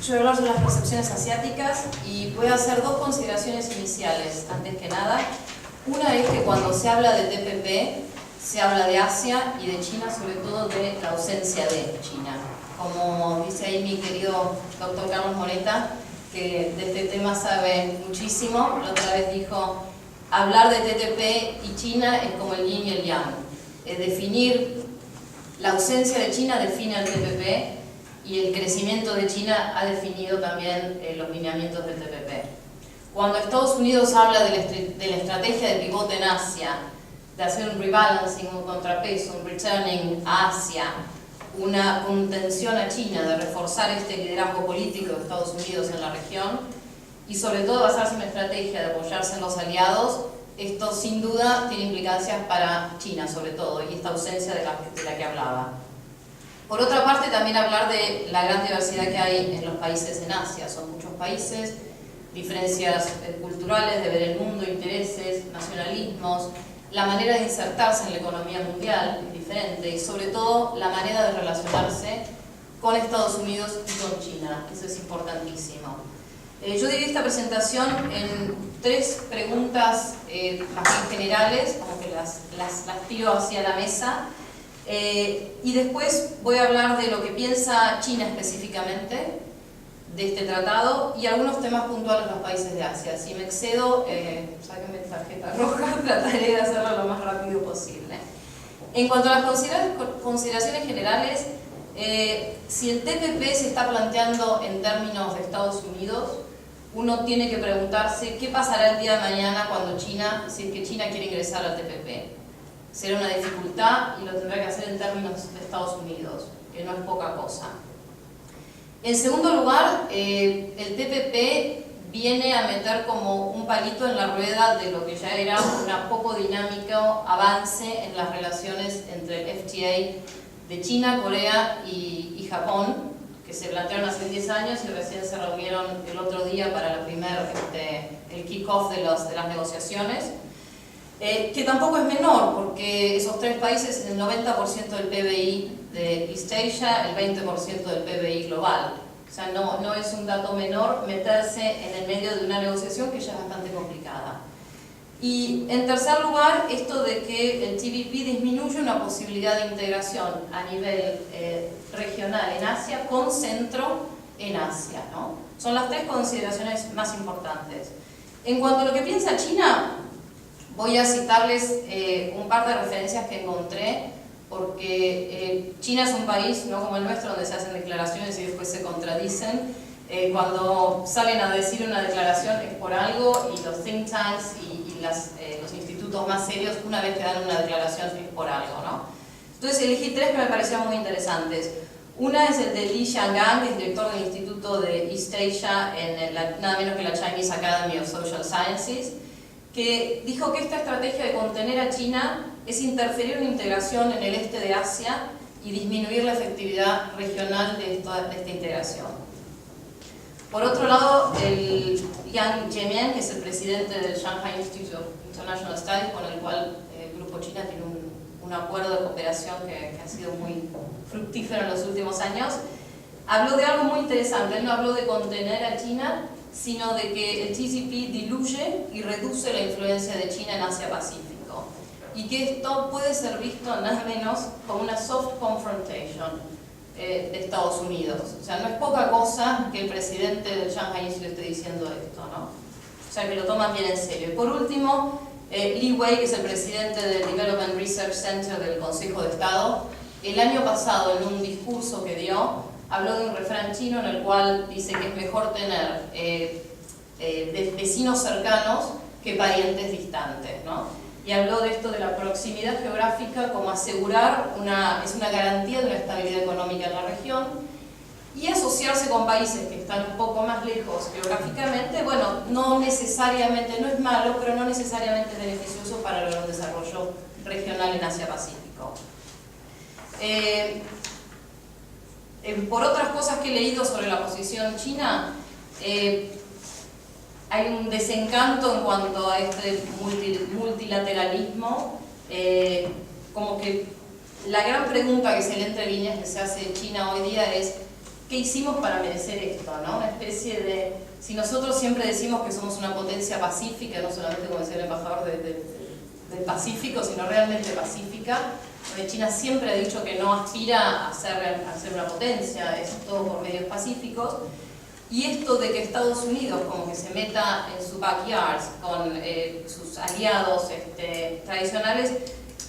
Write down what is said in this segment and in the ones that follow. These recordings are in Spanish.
Yo voy a hablar sobre las percepciones asiáticas y voy a hacer dos consideraciones iniciales, antes que nada. Una es que cuando se habla de TPP, se habla de Asia y de China, sobre todo de la ausencia de China. Como dice ahí mi querido doctor Carlos Moreta, que de este tema sabe muchísimo, la otra vez dijo, hablar de TTP y China es como el yin y el yang. Definir la ausencia de China define el TPP y el crecimiento de China ha definido también los lineamientos del TPP. Cuando Estados Unidos habla de la estrategia de pivote en Asia, de hacer un rebalancing, un contrapeso, un returning a Asia, una contención a China, de reforzar este liderazgo político de Estados Unidos en la región y sobre todo basarse en una estrategia de apoyarse en los aliados, esto sin duda tiene implicancias para China sobre todo y esta ausencia de la que hablaba. Por otra parte, también hablar de la gran diversidad que hay en los países en Asia. Son muchos países, diferencias culturales, de ver el mundo, intereses, nacionalismos, la manera de insertarse en la economía mundial es diferente y sobre todo la manera de relacionarse con Estados Unidos y con China. Eso es importantísimo. Yo dividí esta presentación en tres preguntas más bien generales, como que las tiro hacia la mesa. Y después voy a hablar de lo que piensa China específicamente de este tratado y algunos temas puntuales de los países de Asia. Si me excedo, sáquenme tarjeta roja, trataré de hacerlo lo más rápido posible. En cuanto a las consideraciones generales, si el TPP se está planteando en términos de Estados Unidos, uno tiene que preguntarse qué pasará el día de mañana cuando si es que China quiere ingresar al TPP. Será una dificultad y lo tendrá que hacer en términos de Estados Unidos, que no es poca cosa. En segundo lugar, el TPP viene a meter como un palito en la rueda de lo que ya era un poco dinámico avance en las relaciones entre el FTA de China, Corea y Japón, que se plantearon hace 10 años y recién se reunieron el otro día para el kick-off de las negociaciones. Que tampoco es menor, porque esos tres países es el 90% del PBI de East Asia, el 20% del PBI global. O sea, no es un dato menor meterse en el medio de una negociación que ya es bastante complicada. Y en tercer lugar, esto de que el TPP disminuye una posibilidad de integración a nivel regional en Asia con centro en Asia, ¿no? Son las tres consideraciones más importantes. En cuanto a lo que piensa China, voy a citarles un par de referencias que encontré, porque China es un país, no como el nuestro, donde se hacen declaraciones y después se contradicen. Cuando salen a decir una declaración es por algo, y los think tanks y los institutos más serios, una vez que dan una declaración es por algo, ¿no? Entonces elegí tres que me parecían muy interesantes. Una es el de Li Xiang'an, que es director del Instituto de East Asia en nada menos que la Chinese Academy of Social Sciences, que dijo que esta estrategia de contener a China es interferir en integración en el este de Asia y disminuir la efectividad regional de esta integración. Por otro lado, el Yang Jemian, que es el presidente del Shanghai Institute of International Studies, con el cual el Grupo China tiene un acuerdo de cooperación que ha sido muy fructífero en los últimos años, habló de algo muy interesante. Él no habló de contener a China, sino de que el TPP diluye y reduce la influencia de China en Asia-Pacífico y que esto puede ser visto nada menos como una soft confrontation de Estados Unidos. O sea, no es poca cosa que el presidente del Shanghai Institute esté diciendo esto, ¿no? O sea, que lo toman bien en serio. Y por último, Li Wei, que es el presidente del Development Research Center del Consejo de Estado, el año pasado en un discurso que dio, habló de un refrán chino en el cual dice que es mejor tener vecinos cercanos que parientes distantes, ¿no? Y habló de esto de la proximidad geográfica como asegurar es una garantía de una estabilidad económica en la región, y asociarse con países que están un poco más lejos geográficamente, bueno, no necesariamente, no es malo, pero no necesariamente es beneficioso para lograr un desarrollo regional en Asia-Pacífico. Por otras cosas que he leído sobre la posición china, hay un desencanto en cuanto a este multilateralismo, como que la gran pregunta que se lee entre líneas que se hace China hoy día es ¿qué hicimos para merecer esto, ¿no? Una especie de, si nosotros siempre decimos que somos una potencia pacífica, no solamente como decía el embajador del Pacífico, sino realmente pacífica, porque China siempre ha dicho que no aspira a ser una potencia, es todo por medios pacíficos, y esto de que Estados Unidos como que se meta en su backyard con sus aliados tradicionales,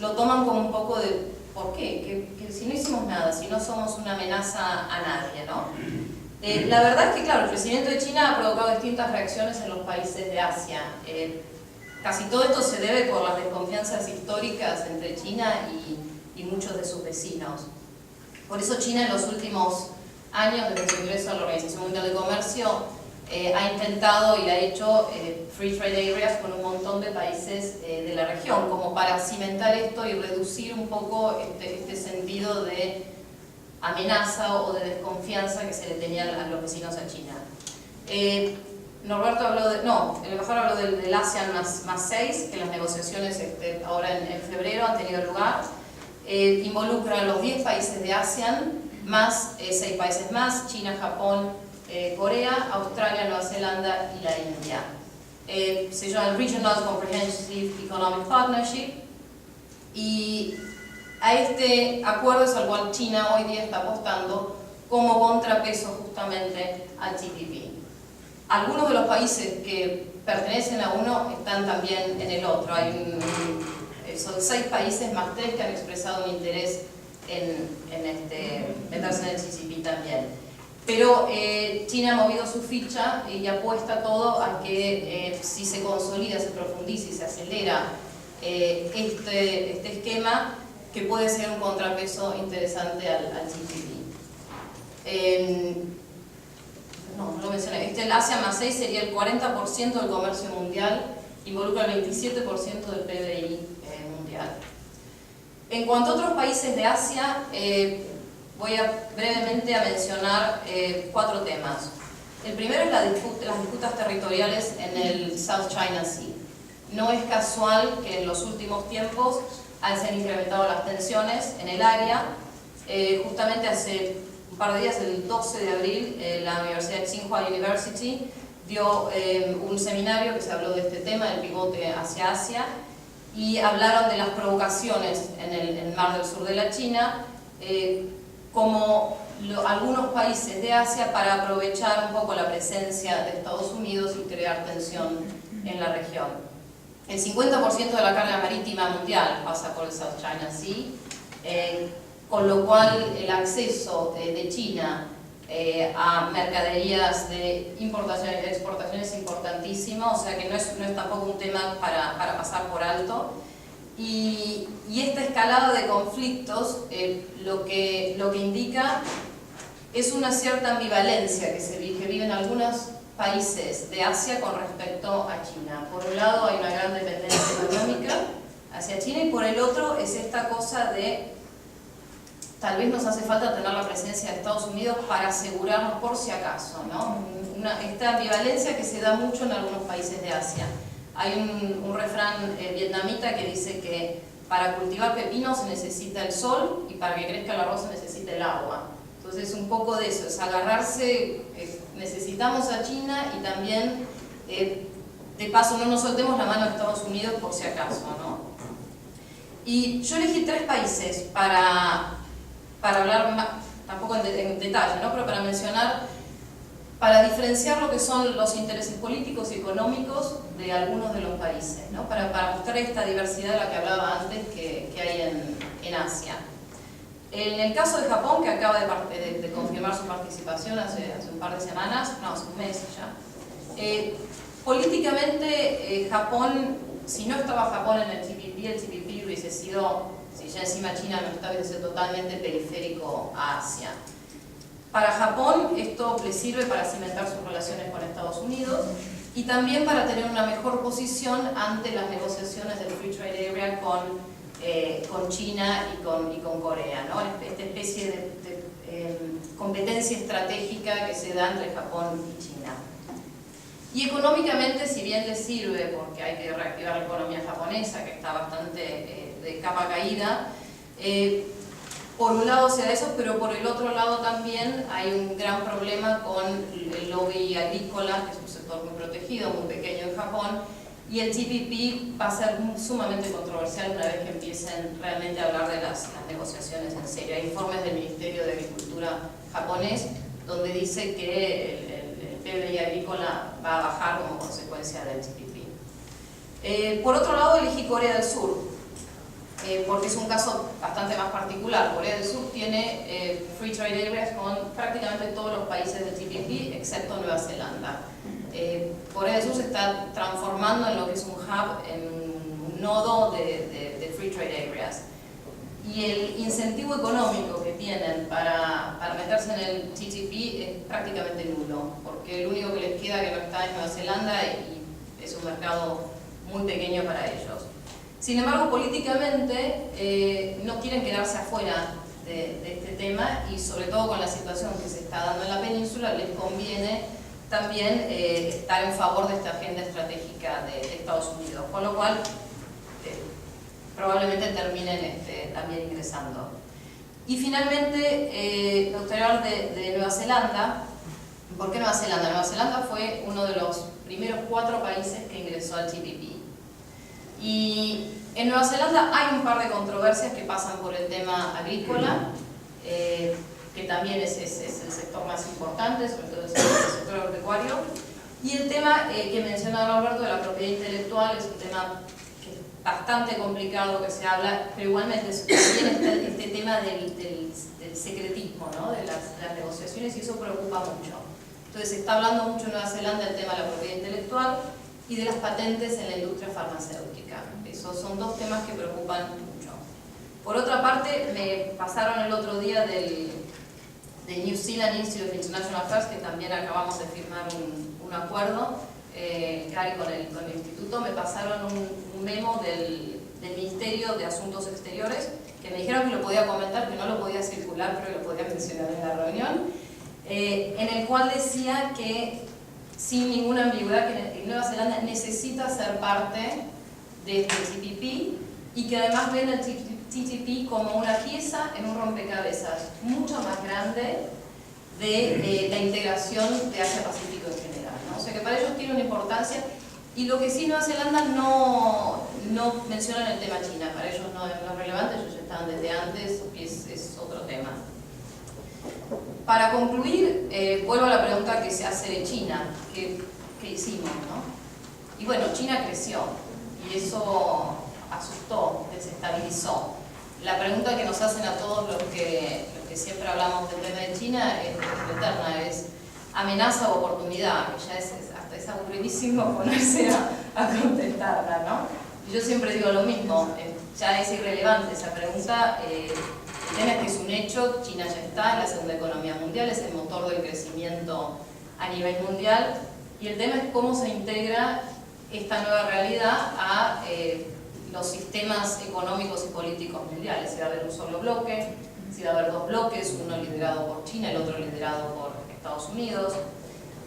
lo toman como un poco de ¿por qué? Que si no hicimos nada, si no somos una amenaza a nadie, ¿no? La verdad es que, claro, el crecimiento de China ha provocado distintas reacciones en los países de Asia. Casi todo esto se debe por las desconfianzas históricas entre China y muchos de sus vecinos. Por eso China en los últimos años, desde su ingreso a la Organización Mundial de Comercio, ha intentado y ha hecho free trade areas con un montón de países de la región, como para cimentar esto y reducir un poco este sentido de amenaza o de desconfianza que se le tenían a los vecinos a China. Norberto habló el embajador habló del ASEAN más 6, que las negociaciones ahora en febrero han tenido lugar. Involucra a los 10 países de ASEAN, más 6 países más, China, Japón, Corea, Australia, Nueva Zelanda y la India. Se llama el Regional Comprehensive Economic Partnership, y a este acuerdo es al cual China hoy día está apostando como contrapeso justamente al TPP. Algunos de los países que pertenecen a uno están también en el otro. Son 6 países más 3 que han expresado un interés en meterse en el TPP también. Pero China ha movido su ficha y apuesta todo a que si se consolida, se profundiza y se acelera este esquema, que puede ser un contrapeso interesante al TPP. No lo mencioné. El Asia más 6 sería el 40% del comercio mundial, involucra el 27% del PBI mundial. En cuanto a otros países de Asia, voy brevemente a mencionar 4 temas. El primero es las disputas territoriales en el South China Sea. No es casual que en los últimos tiempos se han incrementado las tensiones en el área. Justamente hace un par de días, el 12 de abril, la Universidad de Tsinghua University dio un seminario que se habló de este tema, del pivote hacia Asia, y hablaron de las provocaciones en el mar del sur de la China, como algunos países de Asia para aprovechar un poco la presencia de Estados Unidos y crear tensión en la región. El 50% de la carga marítima mundial pasa por el South China Sea, con lo cual el acceso de China a mercaderías de importaciones y exportaciones es importantísimo, o sea que no es tampoco un tema para pasar por alto. Y esta escalada de conflictos lo que indica es una cierta ambivalencia que viven algunos países de Asia con respecto a China. Por un lado hay una gran dependencia económica hacia China, y por el otro es esta cosa de tal vez nos hace falta tener la presencia de Estados Unidos para asegurarnos por si acaso, ¿no? Esta ambivalencia que se da mucho en algunos países de Asia. Hay un refrán vietnamita que dice que para cultivar pepino se necesita el sol y para que crezca el arroz se necesita el agua. Entonces un poco de eso, es agarrarse, necesitamos a China y también de paso no nos soltemos la mano de Estados Unidos por si acaso, ¿no? Y yo elegí 3 países para hablar más, tampoco en detalle, ¿no? Pero para mencionar, para diferenciar lo que son los intereses políticos y económicos de algunos de los países, ¿no? Para mostrar esta diversidad de la que hablaba antes que hay en Asia. En el caso de Japón, que acaba de confirmar su participación hace un par de semanas, no, hace un mes ya, políticamente Japón, si no estaba Japón en el TPP hubiese sido, si ya encima China no está, hubiese sido totalmente periférico a Asia. Para Japón esto le sirve para cimentar sus relaciones con Estados Unidos y también para tener una mejor posición ante las negociaciones del Free Trade Area con China y con Corea, ¿no? Esta especie de competencia estratégica que se da entre Japón y China. Y económicamente, si bien le sirve porque hay que reactivar la economía japonesa, que está bastante de capa caída, Por un lado sea eso, pero por el otro lado también hay un gran problema con el lobby agrícola, que es un sector muy protegido, muy pequeño en Japón, y el TPP va a ser sumamente controversial una vez que empiecen realmente a hablar de las negociaciones en serio. Hay informes del Ministerio de Agricultura japonés donde dice que el PBI agrícola va a bajar como consecuencia del TPP. Por otro lado, elegí Corea del Sur, porque es un caso bastante más particular. Corea del Sur tiene Free Trade Areas con prácticamente todos los países del TPP, excepto Nueva Zelanda. Corea del Sur se está transformando en lo que es un hub, en un nodo de Free Trade Areas. Y el incentivo económico que tienen para meterse en el TPP es prácticamente nulo, porque lo único que les queda que no está es Nueva Zelanda y es un mercado muy pequeño para ellos. Sin embargo, políticamente no quieren quedarse afuera de este tema, y sobre todo con la situación que se está dando en la península les conviene también estar en favor de esta agenda estratégica de Estados Unidos, con lo cual probablemente terminen también ingresando. Y finalmente me gustaría hablar de Nueva Zelanda. ¿Por qué Nueva Zelanda? Nueva Zelanda fue uno de los primeros 4 países que ingresó al TPP. Y en Nueva Zelanda hay un par de controversias que pasan por el tema agrícola, que también es el sector más importante, sobre todo el sector agropecuario. Y el tema que mencionaba Alberto de la propiedad intelectual es un tema que es bastante complicado, que se habla, pero igualmente también está este tema del secretismo, ¿no? de las negociaciones, y eso preocupa mucho. Entonces se está hablando mucho en Nueva Zelanda del tema de la propiedad intelectual y de las patentes en la industria farmacéutica. Esos son 2 temas que preocupan mucho. Por otra parte, me pasaron el otro día del New Zealand Institute of International Affairs, que también acabamos de firmar un acuerdo, Gary con el instituto, me pasaron un memo del Ministerio de Asuntos Exteriores, que me dijeron que lo podía comentar, que no lo podía circular, pero que lo podía mencionar en la reunión, en el cual decía que sin ninguna ambigüedad que Nueva Zelanda necesita ser parte de este TPP, y que además ven el TPP como una pieza en un rompecabezas mucho más grande de la integración de Asia-Pacífico en general, ¿no? O sea que para ellos tiene una importancia, y lo que sí Nueva Zelanda no menciona el tema China, para ellos no es relevante, ellos ya estaban desde antes y es otro tema. Para concluir, vuelvo a la pregunta que se hace de China, ¿qué hicimos, no? Y bueno, China creció, y eso asustó, desestabilizó. La pregunta que nos hacen a todos los que siempre hablamos del tema de China es eterna, es amenaza o oportunidad, que ya hasta es aburridísimo ponerse a contestarla, ¿no? Y yo siempre digo lo mismo, ya es irrelevante esa pregunta. El tema es que es un hecho, China ya está, es la segunda economía mundial, es el motor del crecimiento a nivel mundial, y el tema es cómo se integra esta nueva realidad a los sistemas económicos y políticos mundiales. Si va a haber un solo bloque, si va a haber 2 bloques, uno liderado por China, el otro liderado por Estados Unidos,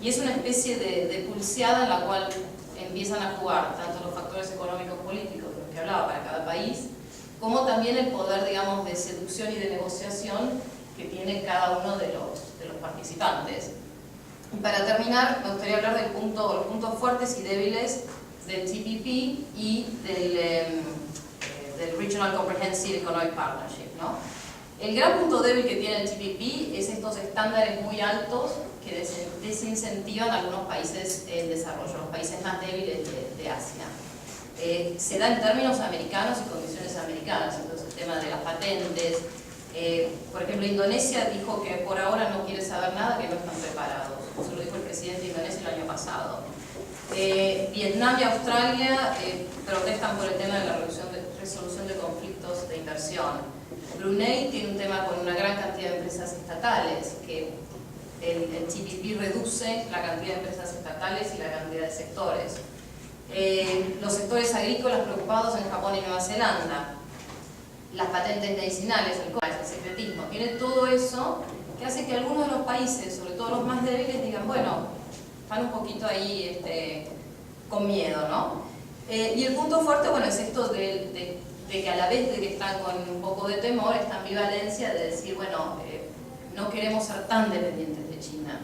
y es una especie de pulseada en la cual empiezan a jugar tanto los factores económicos políticos de los que hablaba para cada país, como también el poder, digamos, de seducción y de negociación que tiene cada uno de los participantes. Y para terminar, me gustaría hablar los puntos fuertes y débiles del TPP y del Regional Comprehensive Economic Partnership, ¿no? El gran punto débil que tiene el TPP es estos estándares muy altos que desincentivan a algunos países en desarrollo, los países más débiles de Asia. Se da en términos americanos y condiciones americanas, entonces el tema de las patentes. Por ejemplo, Indonesia dijo que por ahora no quiere saber nada, que no están preparados. Eso lo dijo el presidente de Indonesia el año pasado. Vietnam y Australia protestan por el tema de la resolución de conflictos de inversión. Brunei tiene un tema con una gran cantidad de empresas estatales, que el TPP reduce la cantidad de empresas estatales y la cantidad de sectores. Los sectores agrícolas preocupados en Japón y Nueva Zelanda. Las patentes medicinales, el secretismo, tiene todo eso que hace que algunos de los países, sobre todo los más débiles, digan, bueno, están un poquito ahí con miedo, ¿no? Y el punto fuerte, bueno, es esto de de que a la vez de que están con un poco de temor, esta ambivalencia de decir, bueno, no queremos ser tan dependientes de China.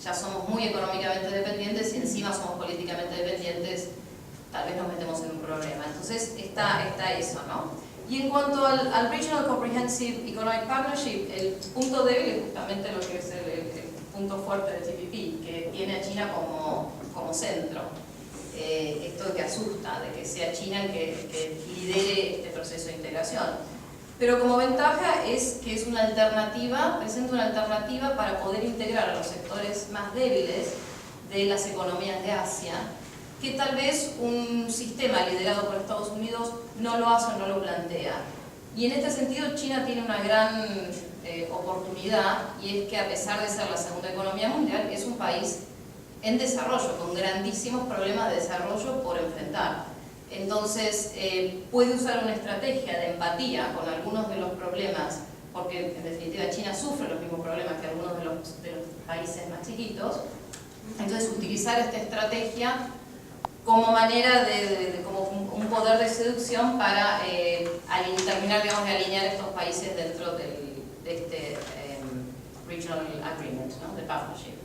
Ya somos muy económicamente dependientes y encima somos políticamente dependientes, tal vez nos metemos en un problema. Entonces está eso, ¿no? Y en cuanto al Regional Comprehensive Economic Partnership, el punto débil es justamente lo que es el punto fuerte del TPP, que tiene a China como centro. Esto que asusta, de que sea China el que lidere este proceso de integración. Pero como ventaja es que es una alternativa, presenta una alternativa para poder integrar a los sectores más débiles de las economías de Asia, que tal vez un sistema liderado por Estados Unidos no lo hace o no lo plantea. Y en este sentido China tiene una gran oportunidad, y es que a pesar de ser la segunda economía mundial, es un país en desarrollo, con grandísimos problemas de desarrollo por enfrentar. Entonces, puede usar una estrategia de empatía con algunos de los problemas, porque en definitiva China sufre los mismos problemas que algunos de los países más chiquitos. Entonces, utilizar esta estrategia como manera como un poder de seducción para terminar, digamos, de alinear estos países dentro de este Regional Agreement, ¿no? De partnership.